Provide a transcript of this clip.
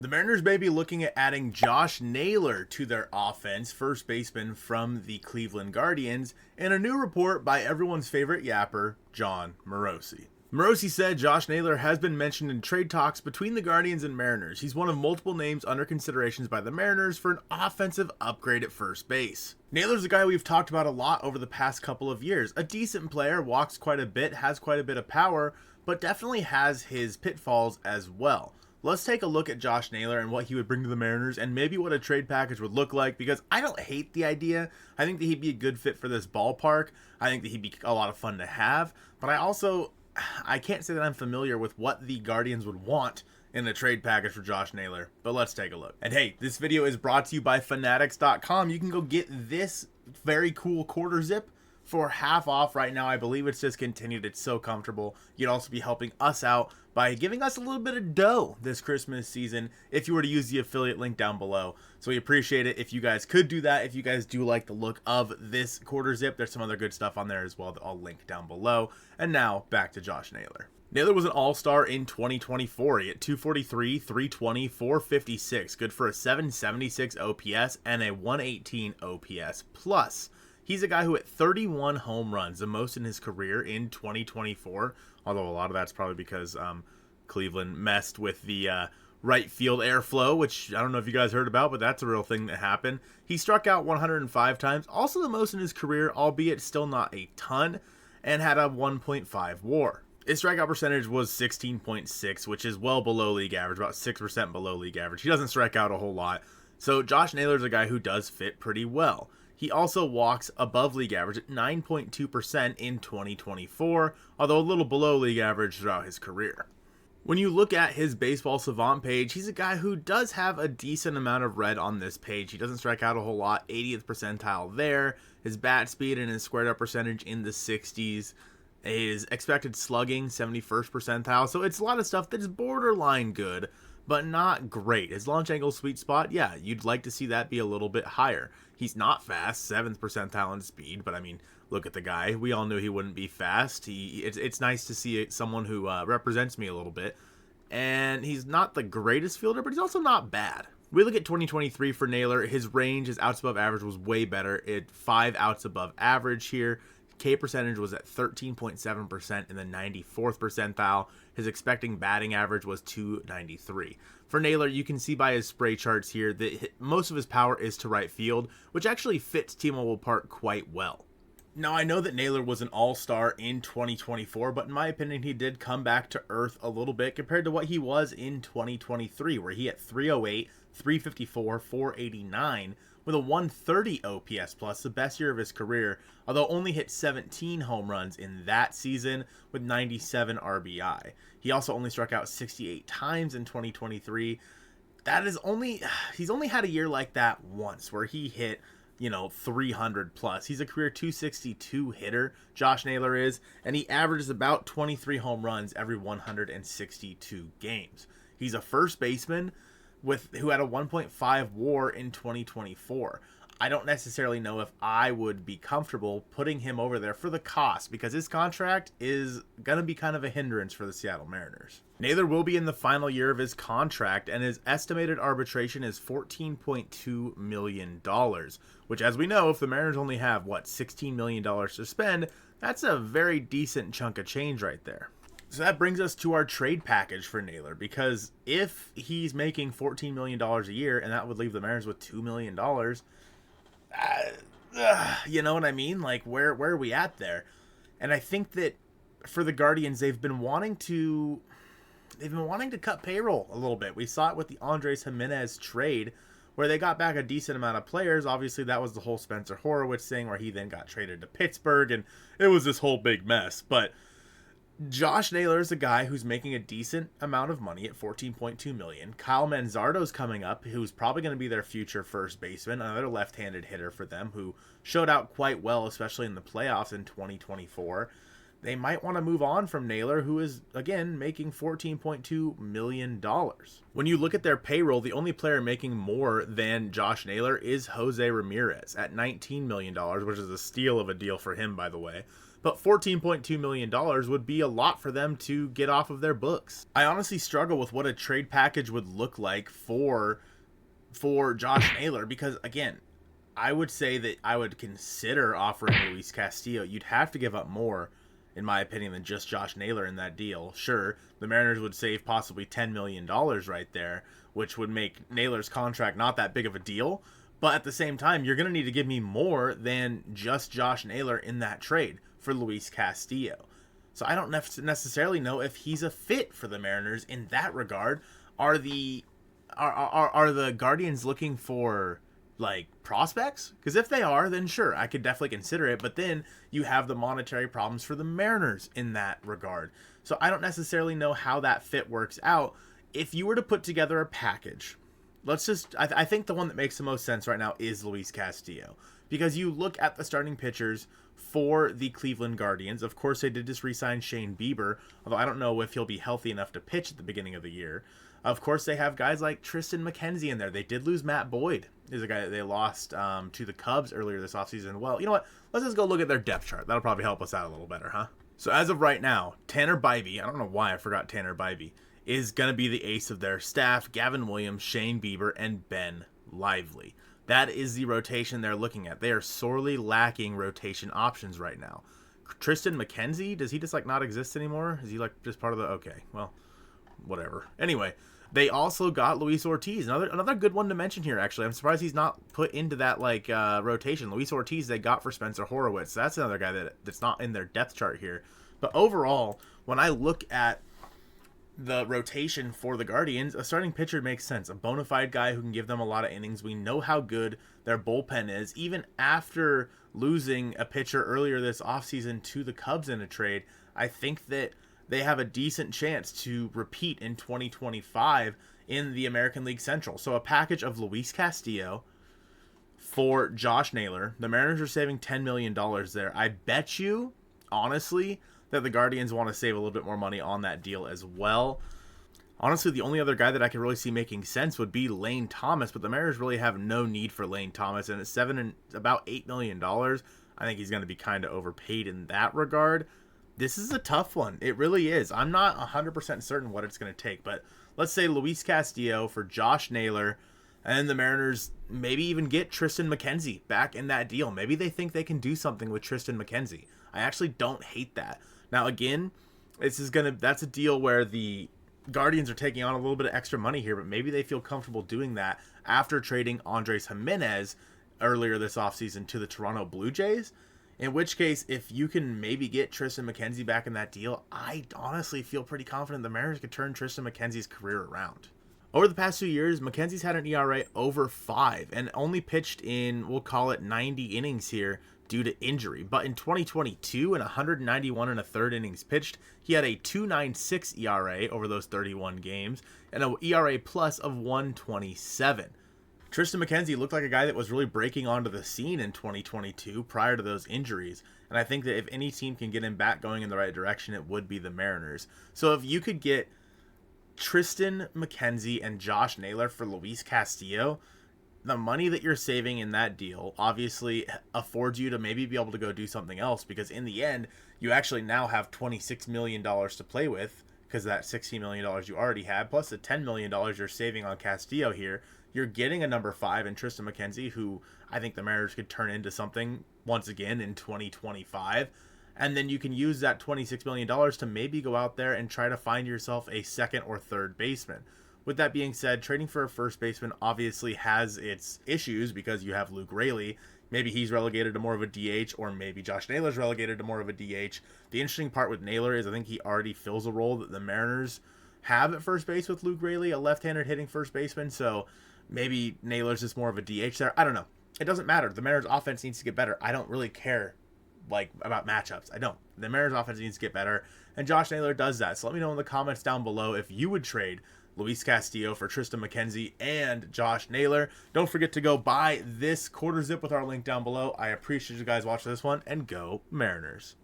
The Mariners may be looking at adding Josh Naylor to their offense, first baseman from the Cleveland Guardians, in a new report by everyone's favorite yapper, Jon Morosi. Morosi said Josh Naylor has been mentioned in trade talks between the Guardians and Mariners. He's one of multiple names under considerations by the Mariners for an offensive upgrade at first base. Naylor's a guy we've talked about a lot over the past couple of years. A decent player, walks quite a bit, has quite a bit of power, but definitely has his pitfalls as well. Let's take a look at Josh Naylor and what he would bring to the Mariners and maybe what a trade package would look like, because I don't hate the idea. I think that he'd be a good fit for this ballpark. I think that he'd be a lot of fun to have, but I can't say that I'm familiar with what the Guardians would want in a trade package for Josh Naylor, but let's take a look. And hey, this video is brought to you by Fanatics.com. You can go get this very cool quarter zip for half off right now. I believe it's discontinued. It's so comfortable. You'd also be helping us out by giving us a little bit of dough this Christmas season if you were to use the affiliate link down below. So we appreciate it if you guys could do that. If you guys do like the look of this quarter zip, there's some other good stuff on there as well that I'll link down below. And now back to Josh Naylor. Naylor was an all-star in 2024. He hit 243, 320, 456. Good for a 776 OPS and a 118 OPS plus. He's a guy who hit 31 home runs, the most in his career in 2024, although a lot of that's probably because Cleveland messed with the right field airflow, which I don't know if you guys heard about, but that's a real thing that happened. He struck out 105 times, also the most in his career, albeit still not a ton, and had a 1.5 WAR. His strikeout percentage was 16.6, which is well below league average, about 6% below league average. He doesn't strike out a whole lot, so Josh Naylor's a guy who does fit pretty well. He also walks above league average at 9.2% in 2024, although a little below league average throughout his career. When you look at his Baseball Savant page, he's a guy who does have a decent amount of red on this page. He doesn't strike out a whole lot, 80th percentile there. His bat speed and his squared up percentage in the 60s. His expected slugging, 71st percentile. So it's a lot of stuff that's borderline good, but not great. His launch angle sweet spot, yeah, you'd like to see that be a little bit higher. He's not fast, 7th percentile in speed, but I mean, look at the guy. We all knew he wouldn't be fast. It's nice to see someone who represents me a little bit. And he's not the greatest fielder, but he's also not bad. We look at 2023 for Naylor. His range, his outs above average was way better. 5 outs above average here. K percentage was at 13.7% in the 94th percentile. His expecting batting average was 293. For Naylor, you can see by his spray charts here that most of his power is to right field, which actually fits T-Mobile Park quite well. Now, I know that Naylor was an all-star in 2024, but in my opinion, he did come back to earth a little bit compared to what he was in 2023, where he hit 308, 354, 489, with a 130 OPS plus, the best year of his career, although only hit 17 home runs in that season with 97 RBI. He also only struck out 68 times in 2023. He's only had a year like that once, where he hit 300 plus. He's a career 262 hitter, Josh Naylor is, and he averages about 23 home runs every 162 games. He's a first baseman who had a 1.5 WAR in 2024. I don't necessarily know if I would be comfortable putting him over there for the cost, because his contract is going to be kind of a hindrance for the Seattle Mariners. Naylor will be in the final year of his contract, and his estimated arbitration is $14.2 million, which, as we know, if the Mariners only have, $16 million to spend, that's a very decent chunk of change right there. So that brings us to our trade package for Naylor, because if he's making $14 million a year, and that would leave the Mariners with $2 million, you know what I mean? Like, where are we at there? And I think that for the Guardians, they've been wanting to cut payroll a little bit. We saw it with the Andres Gimenez trade, where they got back a decent amount of players. Obviously, that was the whole Spencer Horowitz thing, where he then got traded to Pittsburgh, and it was this whole big mess. But Josh Naylor is a guy who's making a decent amount of money at $14.2 million. Kyle Manzardo's coming up, who's probably going to be their future first baseman, another left-handed hitter for them, who showed out quite well, especially in the playoffs in 2024. They might want to move on from Naylor, who is, again, making $14.2 million. When you look at their payroll, the only player making more than Josh Naylor is Jose Ramirez at $19 million, which is a steal of a deal for him, by the way. but $14.2 million would be a lot for them to get off of their books. I honestly struggle with what a trade package would look like for Josh Naylor, because again, I would say that I would consider offering Luis Castillo. You'd have to give up more, in my opinion, than just Josh Naylor in that deal. Sure, the Mariners would save possibly $10 million right there, which would make Naylor's contract not that big of a deal. But at the same time, you're going to need to give me more than just Josh Naylor in that trade for Luis Castillo. So I don't necessarily know if he's a fit for the Mariners in that regard. Are the Guardians looking for like prospects? Because if they are, then sure, I could definitely consider it. But then you have the monetary problems for the Mariners in that regard. So I don't necessarily know how that fit works out. If you were to put together a package, I think the one that makes the most sense right now is Luis Castillo, because you look at the starting pitchers for the Cleveland Guardians. Of course, they did just re-sign Shane Bieber, although I don't know if he'll be healthy enough to pitch at the beginning of the year. Of course, they have guys like Tristan McKenzie in there. They did lose Matt Boyd, is a guy that they lost to the Cubs earlier this offseason. Well, you know what? Let's just go look at their depth chart. That'll probably help us out a little better, huh? So as of right now, Tanner Bybee, I don't know why I forgot Tanner Bybee, is going to be the ace of their staff. Gavin Williams, Shane Bieber, and Ben Lively. That is the rotation they're looking at. They are sorely lacking rotation options right now. Tristan McKenzie, does he just like not exist anymore? Is he like just part of the... Okay, well, whatever. Anyway, they also got Luis Ortiz. Another good one to mention here, actually. I'm surprised he's not put into that like rotation. Luis Ortiz they got for Spencer Horowitz. That's another guy that's not in their depth chart here. But overall, when I look at the rotation for the Guardians, a starting pitcher makes sense. A bona fide guy who can give them a lot of innings. We know how good their bullpen is. Even after losing a pitcher earlier this offseason to the Cubs in a trade, I think that they have a decent chance to repeat in 2025 in the American League Central. So a package of Luis Castillo for Josh Naylor. The Mariners are saving $10 million there. I bet you, honestly, that the Guardians want to save a little bit more money on that deal as well. Honestly, the only other guy that I could really see making sense would be Lane Thomas, but the Mariners really have no need for Lane Thomas, and it's about $8 million. I think he's going to be kind of overpaid in that regard. This is a tough one. It really is. I'm not 100% certain what it's going to take, but let's say Luis Castillo for Josh Naylor, and the Mariners maybe even get Tristan McKenzie back in that deal. Maybe they think they can do something with Tristan McKenzie. I actually don't hate that. Now, again, that's a deal where the Guardians are taking on a little bit of extra money here, but maybe they feel comfortable doing that after trading Andres Gimenez earlier this offseason to the Toronto Blue Jays. In which case, if you can maybe get Tristan McKenzie back in that deal, I honestly feel pretty confident the Mariners could turn Tristan McKenzie's career around. Over the past 2 years, McKenzie's had an ERA over 5 and only pitched in, we'll call it 90 innings here, due to injury. But in 2022, in 191 and a third innings pitched, he had a 2.96 ERA over those 31 games and an ERA plus of 127. Tristan McKenzie looked like a guy that was really breaking onto the scene in 2022 prior to those injuries. And I think that if any team can get him back going in the right direction, it would be the Mariners. So if you could get Tristan McKenzie and Josh Naylor for Luis Castillo, the money that you're saving in that deal obviously affords you to maybe be able to go do something else, because in the end, you actually now have $26 million to play with, because that $16 million you already had, plus the $10 million you're saving on Castillo here. You're getting a number 5 in Tristan McKenzie, who I think the Mariners could turn into something once again in 2025. And then you can use that $26 million to maybe go out there and try to find yourself a second or third baseman. With that being said, trading for a first baseman obviously has its issues, because you have Luke Raley. Maybe he's relegated to more of a DH, or maybe Josh Naylor's relegated to more of a DH. The interesting part with Naylor is I think he already fills a role that the Mariners have at first base with Luke Raley, a left-handed hitting first baseman. So maybe Naylor's just more of a DH there. I don't know. It doesn't matter. The Mariners offense needs to get better. I don't really care about matchups. I don't. The Mariners offense needs to get better, and Josh Naylor does that. So let me know in the comments down below if you would trade Luis Castillo for Tristan McKenzie and Josh Naylor. Don't forget to go buy this quarter zip with our link down below. I appreciate you guys watching this one, and go Mariners.